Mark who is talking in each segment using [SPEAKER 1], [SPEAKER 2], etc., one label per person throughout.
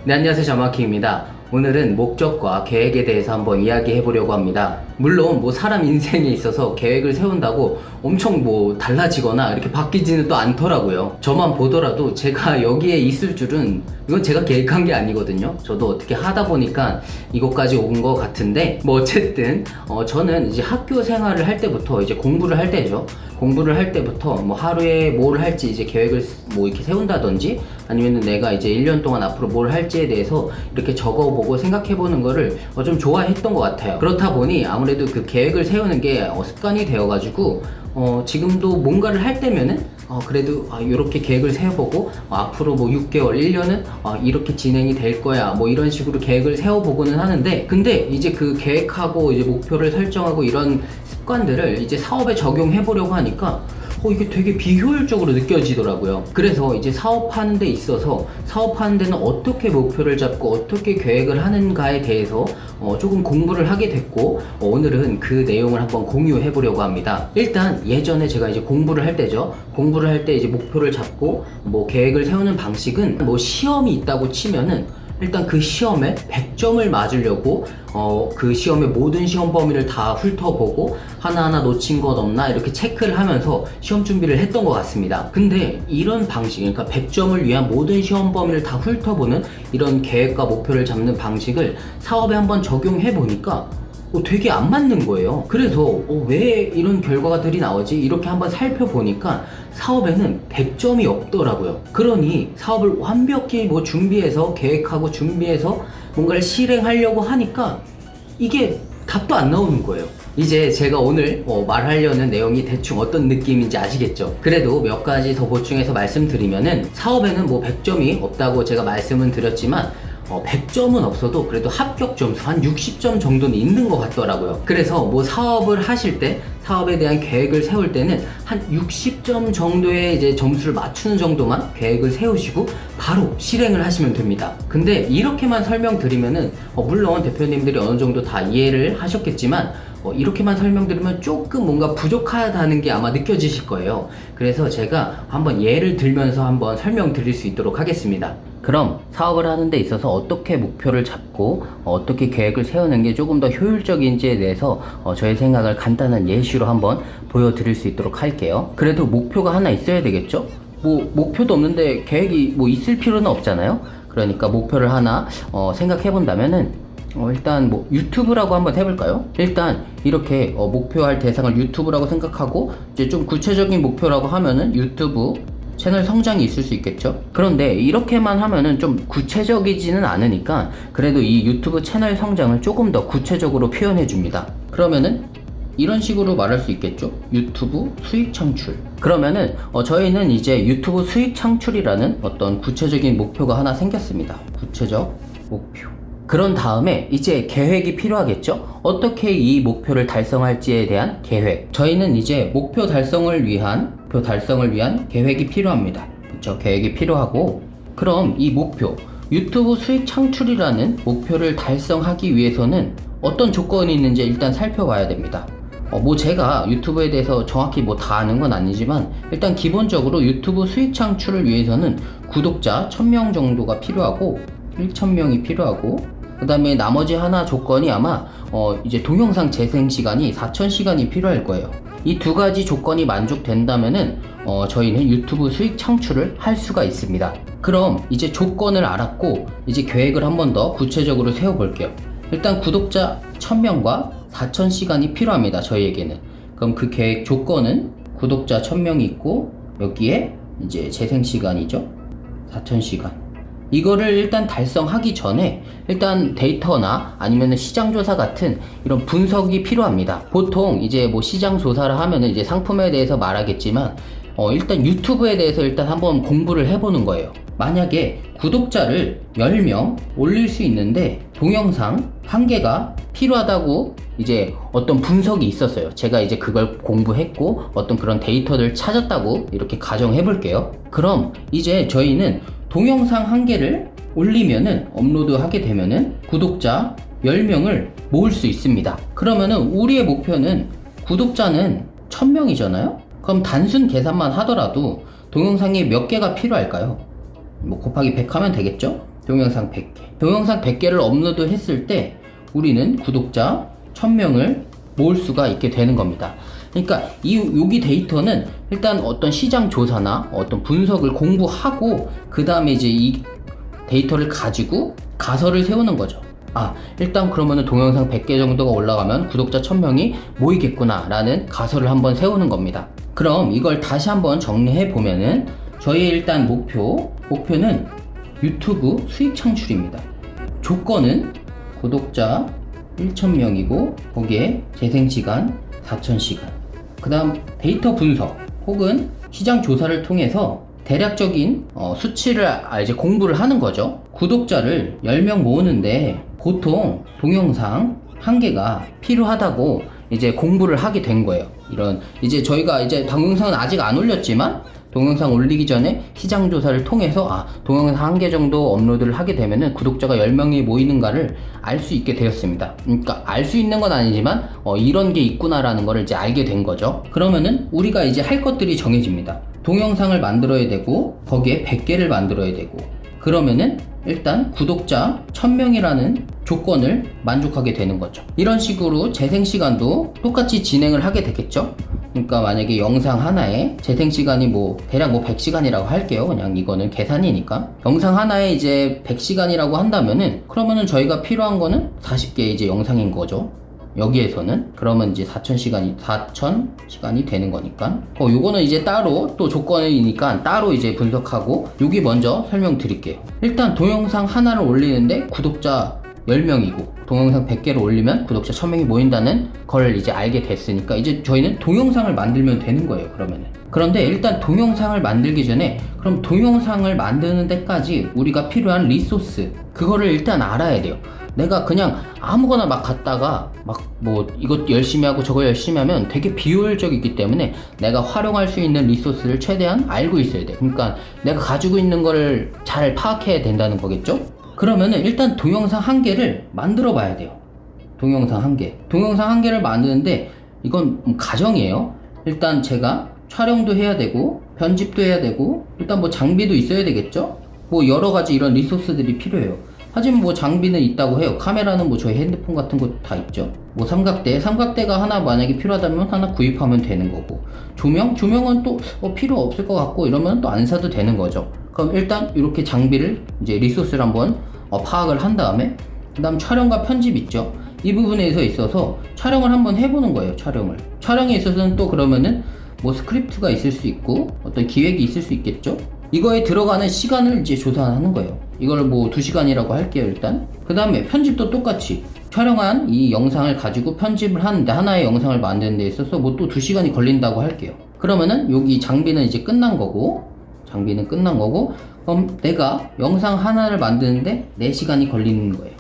[SPEAKER 1] 네, 안녕하세요. 자마키입니다. 오늘은 목적과 계획에 대해서 한번 이야기해 보려고 합니다. 물론 사람 인생에 있어서 계획을 세운다고 엄청 달라지거나 이렇게 바뀌지는 또 않더라고요. 저만 보더라도 제가 여기에 있을 줄은 이건 제가 계획한 게 아니거든요. 저도 어떻게 하다 보니까 이것까지 온 것 같은데 어쨌든 저는 이제 학교 생활을 할 때부터 이제 공부를 할 때죠. 공부를 할 때부터 하루에 뭘 할지 이제 계획을 이렇게 세운다든지 아니면은 내가 이제 1년 동안 앞으로 뭘 할지에 대해서 이렇게 적어보고 생각해보는 거를 좀 좋아했던 것 같아요. 그렇다 보니 아무래도 그 계획을 세우는 게 습관이 되어가지고 지금도 뭔가를 할 때면은 그래도 이렇게 계획을 세워보고 앞으로 6개월, 1년은 이렇게 진행이 될 거야 이런 식으로 계획을 세워보고는 하는데, 근데 이제 그 계획하고 이제 목표를 설정하고 이런 습관들을 이제 사업에 적용해 보려고 하니까 이게 되게 비효율적으로 느껴지더라고요. 그래서 이제 사업하는 데 있어서 사업하는 데는 어떻게 목표를 잡고 어떻게 계획을 하는가에 대해서 조금 공부를 하게 됐고, 오늘은 그 내용을 한번 공유해 보려고 합니다. 일단 예전에 제가 이제 공부를 할 때죠. 공부를 할 때 이제 목표를 잡고 계획을 세우는 방식은 시험이 있다고 치면은 일단 그 시험에 100점을 맞으려고 그 시험의 모든 시험 범위를 다 훑어보고 하나하나 놓친 것 없나 이렇게 체크를 하면서 시험 준비를 했던 것 같습니다. 근데 이런 방식, 그러니까 100점을 위한 모든 시험 범위를 다 훑어보는 이런 계획과 목표를 잡는 방식을 사업에 한번 적용해 보니까 되게 안 맞는 거예요. 그래서 왜 이런 결과들이 나오지? 이렇게 한번 살펴보니까 사업에는 100점이 없더라고요. 그러니 사업을 완벽히 준비해서 계획하고 준비해서 뭔가를 실행하려고 하니까 이게 답도 안 나오는 거예요. 이제 제가 오늘 말하려는 내용이 대충 어떤 느낌인지 아시겠죠? 그래도 몇 가지 더 보충해서 말씀드리면은, 사업에는 100점이 없다고 제가 말씀은 드렸지만 100점은 없어도 그래도 합격 점수 한 60점 정도는 있는 것 같더라고요. 그래서 사업을 하실 때, 사업에 대한 계획을 세울 때는 한 60점 정도의 이제 점수를 맞추는 정도만 계획을 세우시고 바로 실행을 하시면 됩니다. 근데 이렇게만 설명드리면은 물론 대표님들이 어느 정도 다 이해를 하셨겠지만 이렇게만 설명드리면 조금 뭔가 부족하다는 게 아마 느껴지실 거예요. 그래서 제가 한번 예를 들면서 한번 설명드릴 수 있도록 하겠습니다. 그럼 사업을 하는 데 있어서 어떻게 목표를 잡고 어떻게 계획을 세우는 게 조금 더 효율적인지에 대해서 저의 생각을 간단한 예시로 한번 보여드릴 수 있도록 할게요. 그래도 목표가 하나 있어야 되겠죠? 목표도 없는데 계획이 있을 필요는 없잖아요. 그러니까 목표를 하나 생각해 본다면은 일단 유튜브라고 한번 해볼까요? 일단 이렇게 목표할 대상을 유튜브라고 생각하고 이제 좀 구체적인 목표라고 하면은 유튜브 채널 성장이 있을 수 있겠죠? 그런데 이렇게만 하면은 좀 구체적이지는 않으니까 그래도 이 유튜브 채널 성장을 조금 더 구체적으로 표현해 줍니다. 그러면은 이런 식으로 말할 수 있겠죠? 유튜브 수익 창출. 그러면은 저희는 이제 유튜브 수익 창출이라는 어떤 구체적인 목표가 하나 생겼습니다. 구체적 목표. 그런 다음에 이제 계획이 필요하겠죠? 어떻게 이 목표를 달성할지에 대한 계획. 저희는 이제 목표 달성을 위한 계획이 필요합니다. 그렇죠? 계획이 필요하고, 그럼 이 목표, 유튜브 수익 창출이라는 목표를 달성하기 위해서는 어떤 조건이 있는지 일단 살펴봐야 됩니다. 제가 유튜브에 대해서 정확히 다 아는 건 아니지만 일단 기본적으로 유튜브 수익 창출을 위해서는 구독자 1000명 정도가 필요하고 1000명이 필요하고, 그 다음에 나머지 하나 조건이 아마 이제 동영상 재생 시간이 4000시간이 필요할 거예요. 이 두 가지 조건이 만족된다면은 저희는 유튜브 수익 창출을 할 수가 있습니다. 그럼 이제 조건을 알았고 이제 계획을 한 번 더 구체적으로 세워볼게요. 일단 구독자 1000명과 4000시간이 필요합니다. 저희에게는. 그럼 그 계획 조건은 구독자 1000명이 있고 여기에 이제 재생 시간이죠. 4000시간. 이거를 일단 달성하기 전에 일단 데이터나 아니면 시장조사 같은 이런 분석이 필요합니다. 보통 이제 시장 조사를 하면은 이제 상품에 대해서 말하겠지만 일단 유튜브에 대해서 일단 한번 공부를 해보는 거예요. 만약에 구독자를 10명 올릴 수 있는데 동영상 1개가 필요하다고 이제 어떤 분석이 있었어요. 제가 이제 그걸 공부했고 어떤 그런 데이터를 찾았다고 이렇게 가정해 볼게요. 그럼 이제 저희는 동영상 1개를 올리면은, 업로드하게 되면은 구독자 10명을 모을 수 있습니다. 그러면은 우리의 목표는 구독자는 1000명이잖아요? 그럼 단순 계산만 하더라도 동영상이 몇 개가 필요할까요? 곱하기 100 하면 되겠죠? 동영상 100개. 동영상 100개를 업로드 했을 때 우리는 구독자 1000명을 모을 수가 있게 되는 겁니다. 그러니까 여기 데이터는 일단 어떤 시장 조사나 어떤 분석을 공부하고 그 다음에 이제 이 데이터를 가지고 가설을 세우는 거죠. 일단 그러면은 동영상 100개 정도가 올라가면 구독자 1000명이 모이겠구나 라는 가설을 한번 세우는 겁니다. 그럼 이걸 다시 한번 정리해 보면은 저희의 일단 목표는 유튜브 수익 창출입니다. 조건은 구독자 1000명이고 거기에 재생시간 4000시간, 그 다음 데이터 분석 혹은 시장 조사를 통해서 대략적인 수치를 이제 공부를 하는 거죠. 구독자를 10명 모으는데 보통 동영상 1개가 필요하다고 이제 공부를 하게 된 거예요. 이제 저희가 이제 동영상은 아직 안 올렸지만 동영상 올리기 전에 시장 조사를 통해서 동영상 1개 정도 업로드를 하게 되면은 구독자가 10명이 모이는가를 알 수 있게 되었습니다. 그러니까 알 수 있는 건 아니지만 이런 게 있구나라는 거를 이제 알게 된 거죠. 그러면은 우리가 이제 할 것들이 정해집니다. 동영상을 만들어야 되고 거기에 100개를 만들어야 되고, 그러면은 일단 구독자 1000명이라는 조건을 만족하게 되는 거죠. 이런 식으로 재생시간도 똑같이 진행을 하게 되겠죠. 그러니까 만약에 영상 하나에 재생시간이 대략 100시간이라고 할게요. 그냥 이거는 계산이니까. 영상 하나에 이제 100시간이라고 한다면은 그러면은 저희가 필요한 거는 40개 이제 영상인 거죠. 여기에서는 그러면 이제 4000시간이 되는 거니까 요거는 이제 따로 또 조건이니까 따로 이제 분석하고, 여기 먼저 설명드릴게요. 일단 동영상 하나를 올리는데 구독자 10명이고 동영상 100개를 올리면 구독자 1000명이 모인다는 걸 이제 알게 됐으니까 이제 저희는 동영상을 만들면 되는 거예요. 그런데 일단 동영상을 만들기 전에 그럼 동영상을 만드는 데까지 우리가 필요한 리소스, 그거를 일단 알아야 돼요. 내가 그냥 아무거나 막 갖다가 이것 열심히 하고 저거 열심히 하면 되게 비효율적이기 때문에 내가 활용할 수 있는 리소스를 최대한 알고 있어야 돼. 그러니까 내가 가지고 있는 거를 잘 파악해야 된다는 거겠죠? 그러면은 일단 동영상 1개를 만들어 봐야 돼요. 동영상 1개를 만드는데 이건 가정이에요. 일단 제가 촬영도 해야 되고 편집도 해야 되고 일단 장비도 있어야 되겠죠? 여러 가지 이런 리소스들이 필요해요. 하지만 장비는 있다고 해요. 카메라는 저희 핸드폰 같은 거 다 있죠. 삼각대가 하나 만약에 필요하다면 하나 구입하면 되는 거고, 조명은 또 필요 없을 것 같고 이러면 또 안 사도 되는 거죠. 그럼 일단 이렇게 장비를 이제 리소스를 한번 파악을 한 다음에 그 다음 촬영과 편집 있죠. 이 부분에 있어서 촬영을 한번 해보는 거예요. 촬영에 있어서는 또 그러면은 스크립트가 있을 수 있고 어떤 기획이 있을 수 있겠죠. 이거에 들어가는 시간을 이제 조사하는 거예요. 이걸 2시간이라고 할게요. 일단 그 다음에 편집도 똑같이 촬영한 이 영상을 가지고 편집을 하는데, 하나의 영상을 만드는 데 있어서 또 2시간이 걸린다고 할게요. 그러면은 여기 장비는 이제 끝난 거고 그럼 내가 영상 하나를 만드는데 4시간이 걸리는 거예요.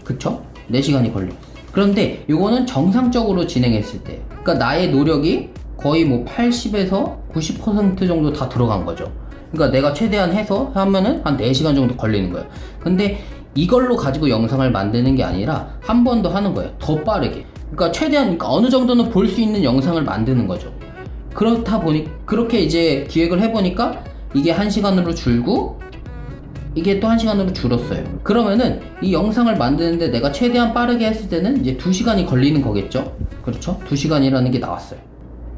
[SPEAKER 1] 그쵸? 4시간이 걸려요. 그런데 이거는 정상적으로 진행했을 때, 그러니까 나의 노력이 거의 80에서 90% 정도 다 들어간 거죠. 그러니까 내가 최대한 해서 하면은 한 4시간 정도 걸리는 거예요. 근데 이걸로 가지고 영상을 만드는 게 아니라 한 번 더 하는 거예요. 더 빠르게. 그러니까 어느 정도는 볼 수 있는 영상을 만드는 거죠. 그렇다 보니 그렇게 이제 기획을 해보니까 이게 1시간으로 줄고 이게 또 1시간으로 줄었어요. 그러면은 이 영상을 만드는데 내가 최대한 빠르게 했을 때는 이제 2시간이 걸리는 거겠죠? 그렇죠? 2시간이라는 게 나왔어요.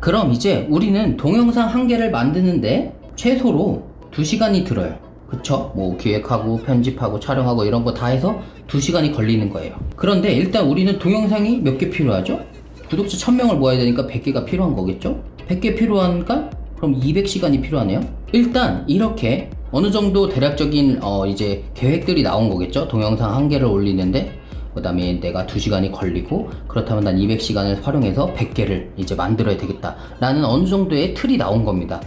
[SPEAKER 1] 그럼 이제 우리는 동영상 1개를 만드는데 최소로 2시간이 들어요. 그쵸? 기획하고 편집하고 촬영하고 이런 거 다 해서 2시간이 걸리는 거예요. 그런데 일단 우리는 동영상이 몇 개 필요하죠? 구독자 1000명을 모아야 되니까 100개가 필요한 거겠죠? 100개 필요하니까 그럼 200시간이 필요하네요. 일단 이렇게 어느 정도 대략적인 이제 계획들이 나온 거겠죠? 동영상 1개를 올리는데 그 다음에 내가 2시간이 걸리고, 그렇다면 난 200시간을 활용해서 100개를 이제 만들어야 되겠다 라는 어느 정도의 틀이 나온 겁니다.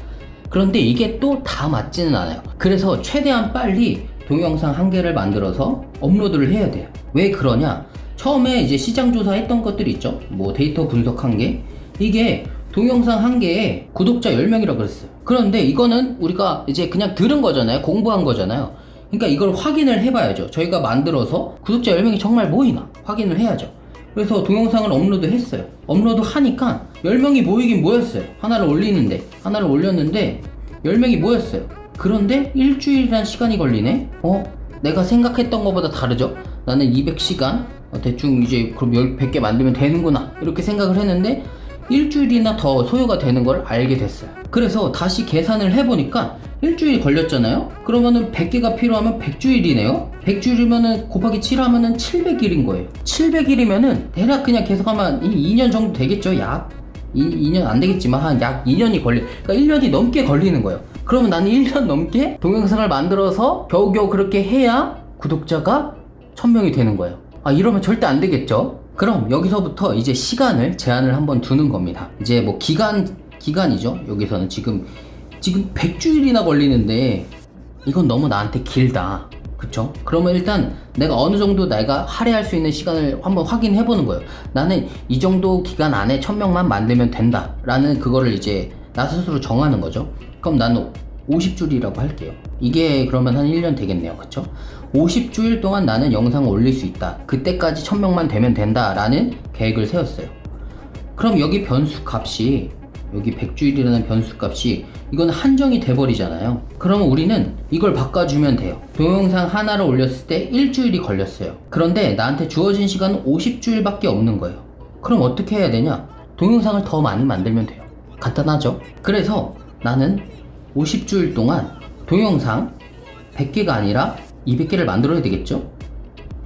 [SPEAKER 1] 그런데 이게 또 다 맞지는 않아요. 그래서 최대한 빨리 동영상 1개를 만들어서 업로드를 해야 돼요. 왜 그러냐? 처음에 이제 시장 조사했던 것들이 있죠. 데이터 분석 1개, 이게 동영상 1개에 구독자 10명이라고 그랬어요. 그런데 이거는 우리가 이제 그냥 들은 거잖아요. 공부한 거잖아요. 그러니까 이걸 확인을 해봐야죠. 저희가 만들어서 구독자 10명이 정말 모이나 확인을 해야죠. 그래서 동영상을 업로드 했어요. 업로드 하니까 10명이 모이긴 모였어요. 하나를 올렸는데 10명이 모였어요. 그런데 일주일이란 시간이 걸리네? 내가 생각했던 것보다 다르죠. 나는 200시간 대충 이제 그럼 100개 만들면 되는구나 이렇게 생각을 했는데 일주일이나 더 소요가 되는 걸 알게 됐어요. 그래서 다시 계산을 해보니까 일주일이 걸렸잖아요. 그러면은 100개가 필요하면 100주일이네요. 100주일이면은 곱하기 7 하면은 700일인 거예요. 700일이면은 대략 그냥 계속하면 2년 정도 되겠죠. 약 2년 안 되겠지만 한 약 2년이 그러니까 1년이 넘게 걸리는 거예요. 그러면 나는 1년 넘게 동영상을 만들어서 겨우겨우 그렇게 해야 구독자가 1000명이 되는 거예요. 이러면 절대 안 되겠죠. 그럼 여기서부터 이제 시간을 제한을 한번 두는 겁니다. 이제 뭐 기간이죠. 여기서는 지금 100주일이나 걸리는데 이건 너무 나한테 길다. 그쵸? 그러면 일단 내가 어느 정도 내가 할애할 수 있는 시간을 한번 확인해 보는 거예요. 나는 이 정도 기간 안에 1000명만 만들면 된다 라는 그거를 이제 나 스스로 정하는 거죠. 그럼 나는 50주일이라고 할게요. 이게 그러면 한 1년 되겠네요. 그쵸? 50주일 동안 나는 영상을 올릴 수 있다. 그때까지 1000명만 되면 된다 라는 계획을 세웠어요. 그럼 여기 변수 값이 여기 100주일이라는 변수 값이 이건 한정이 돼버리잖아요. 그러면 우리는 이걸 바꿔주면 돼요. 동영상 하나를 올렸을 때 일주일이 걸렸어요. 그런데 나한테 주어진 시간은 50주일밖에 없는 거예요. 그럼 어떻게 해야 되냐? 동영상을 더 많이 만들면 돼요. 간단하죠? 그래서 나는 50주일 동안 동영상 100개가 아니라 200개를 만들어야 되겠죠?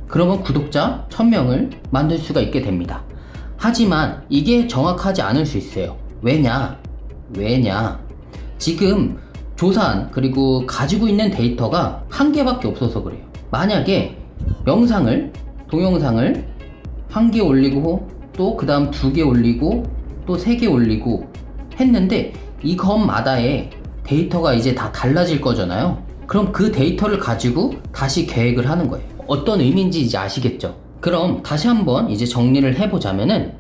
[SPEAKER 1] 그러면 구독자 1000명을 만들 수가 있게 됩니다. 하지만 이게 정확하지 않을 수 있어요. 왜냐? 지금 조사한 그리고 가지고 있는 데이터가 한 개밖에 없어서 그래요. 만약에 동영상을 한 개 올리고 또 그 다음 2개 올리고 또 3개 올리고 했는데 이것마다의 데이터가 이제 다 달라질 거잖아요. 그럼 그 데이터를 가지고 다시 계획을 하는 거예요. 어떤 의미인지 이제 아시겠죠? 그럼 다시 한번 이제 정리를 해보자면은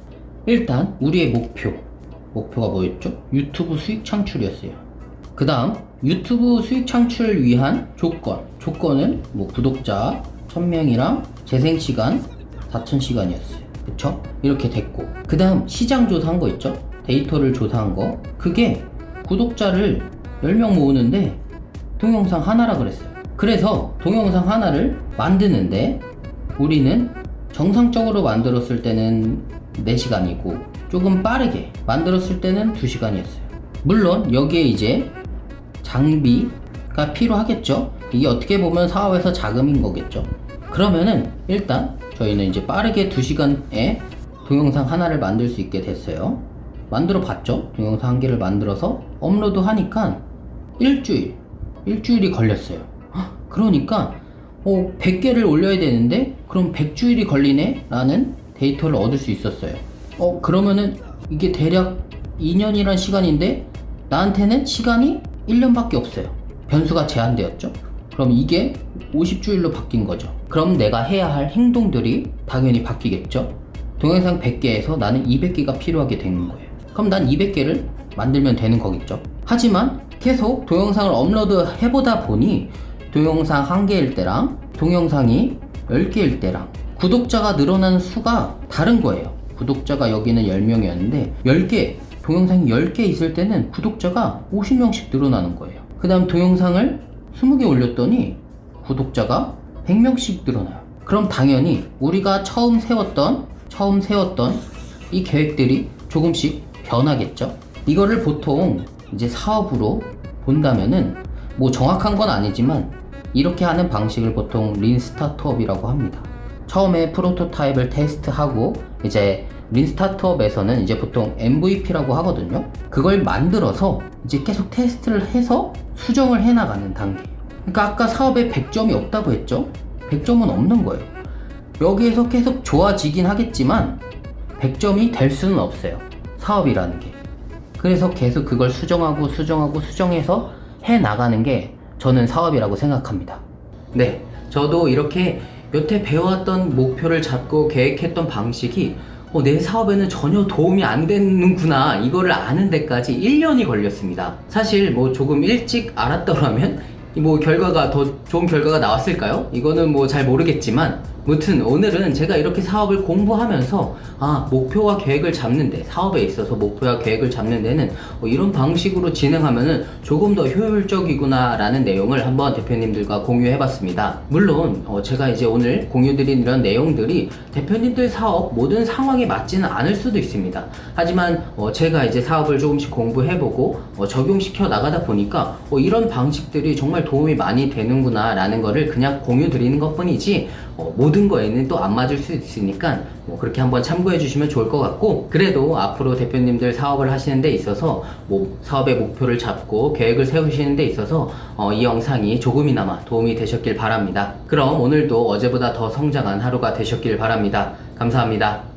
[SPEAKER 1] 일단 우리의 목표가 뭐였죠? 유튜브 수익 창출이었어요. 그 다음 유튜브 수익 창출을 위한 조건은 뭐 구독자 1000명이랑 재생시간 4000시간이었어요. 그쵸? 이렇게 됐고 그 다음 시장 조사한 거 있죠? 데이터를 조사한 거 그게 구독자를 10명 모으는데 동영상 하나라 그랬어요. 그래서 동영상 하나를 만드는데 우리는 정상적으로 만들었을 때는 4시간이고 조금 빠르게 만들었을 때는 2시간이었어요. 물론 여기에 이제 장비가 필요하겠죠. 이게 어떻게 보면 사업에서 자금인 거겠죠. 그러면은 일단 저희는 이제 빠르게 2시간에 동영상 하나를 만들 수 있게 됐어요. 만들어 봤죠. 동영상 한 개를 만들어서 업로드 하니까 일주일이 걸렸어요. 그러니까 100개를 올려야 되는데 그럼 100주일이 걸리네 라는 데이터를 얻을 수 있었어요. 그러면은 이게 대략 2년이란 시간인데 나한테는 시간이 1년밖에 없어요. 변수가 제한되었죠. 그럼 이게 50주일로 바뀐 거죠. 그럼 내가 해야 할 행동들이 당연히 바뀌겠죠. 동영상 100개에서 나는 200개가 필요하게 되는 거예요. 그럼 난 200개를 만들면 되는 거겠죠. 하지만 계속 동영상을 업로드 해보다 보니 동영상 1개일 때랑 동영상이 10개일 때랑 구독자가 늘어나는 수가 다른 거예요. 구독자가 여기는 10명이었는데 10개, 동영상이 10개 있을 때는 구독자가 50명씩 늘어나는 거예요. 그 다음 동영상을 20개 올렸더니 구독자가 100명씩 늘어나요. 그럼 당연히 우리가 처음 세웠던 이 계획들이 조금씩 변하겠죠. 이거를 보통 이제 사업으로 본다면은 뭐 정확한 건 아니지만 이렇게 하는 방식을 보통 린 스타트업이라고 합니다. 처음에 프로토타입을 테스트하고 이제 린 스타트업에서는 이제 보통 MVP라고 하거든요. 그걸 만들어서 이제 계속 테스트를 해서 수정을 해 나가는 단계예요. 그러니까 아까 사업에 100점이 없다고 했죠? 100점은 없는 거예요. 여기에서 계속 좋아지긴 하겠지만 100점이 될 수는 없어요. 사업이라는 게. 그래서 계속 그걸 수정해서 해 나가는 게 저는 사업이라고 생각합니다. 네, 저도 이렇게 여태 배워왔던 목표를 잡고 계획했던 방식이 내 사업에는 전혀 도움이 안 되는구나 이거를 아는 데까지 1년이 걸렸습니다. 사실 뭐 조금 일찍 알았더라면 뭐 결과가 더 좋은 결과가 나왔을까요? 이거는 뭐 잘 모르겠지만 무튼 오늘은 제가 이렇게 사업을 공부하면서 목표와 계획을 잡는데, 사업에 있어서 목표와 계획을 잡는 데는 이런 방식으로 진행하면은 조금 더 효율적이구나 라는 내용을 한번 대표님들과 공유해 봤습니다. 물론 제가 이제 오늘 공유드린 이런 내용들이 대표님들 사업 모든 상황에 맞지는 않을 수도 있습니다. 하지만 제가 이제 사업을 조금씩 공부해보고 적용시켜 나가다 보니까 이런 방식들이 정말 도움이 많이 되는구나 라는 거를 그냥 공유 드리는 것 뿐이지 모든 거에는 또 안 맞을 수 있으니까 그렇게 한번 참고해 주시면 좋을 것 같고, 그래도 앞으로 대표님들 사업을 하시는 데 있어서 사업의 목표를 잡고 계획을 세우시는 데 있어서 이 영상이 조금이나마 도움이 되셨길 바랍니다. 그럼 오늘도 어제보다 더 성장한 하루가 되셨길 바랍니다. 감사합니다.